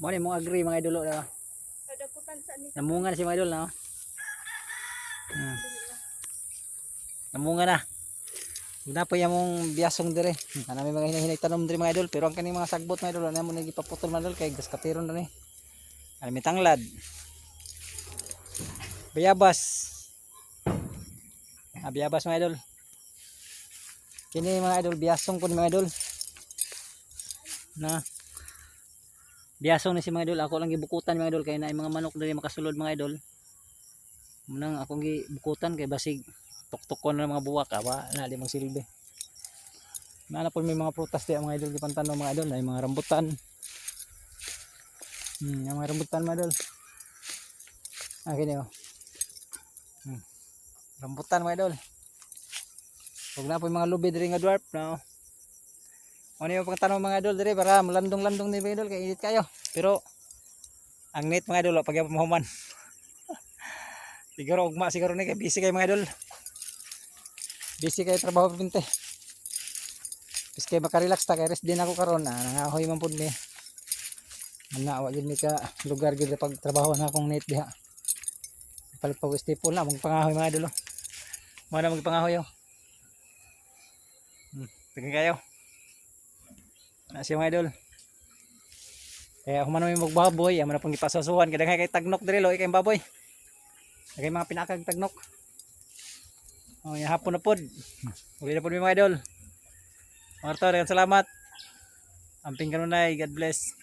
Mo ni mo agree mga idol na. Namunga na si mga idol na. Namunga na. Gina pa yung biyasong dire. Ana may mga hinahinay tanom dire mga idol, pero ang kaning mga sagbot mga idol ana mo nagipaputol mga idol kay gas katiron na ni. Ana may tanglad. Bayabas. Bayabas mga idol. Kini mga idol biyasong po ni mga idol. Na biyasong ni si mga idol, ako lang gibukutan mga idol kay na mga manok diri makasulod mga idol. Munang akong gibukutan kay basig tuktukon na mga buwak awa na di magsilbi. Na po may mga prutas di mga idol gipantano mga idol, ay mga rambutan. Yung mga rambutan mga idol. Kini oh. Rambutan mga idol. Huwag na po yung mga lubi diri nga dwarf no. Ano yung pagtanong mga idol diri para malandong-landong ni mga idol kay init kayo. Pero ang net mga idol pag mahuman. Siguro ugma siguro ni kay busy kay mga idol. Busy kay trabaho pinte. Bis kay maka-relax ta kay rest din ako karon nangahoy man pud mi. Manawa gid mi ka lugar gid pag trabaho na akong net diha. Palit pag stipon na magpangahoy mga idol. Mo na magpangahoy yo. Tingin kayo. Na si mga idol. Kaya human may magbaboy, amo na pang ipasasuhan kay daghay kay tagnok diri lo kay baboy. Daghay mga pinakag tagnok. Oh, ya hapon na pod. Uli na pod mi mga idol. Mga tol, salamat. Amping kanunay, God bless.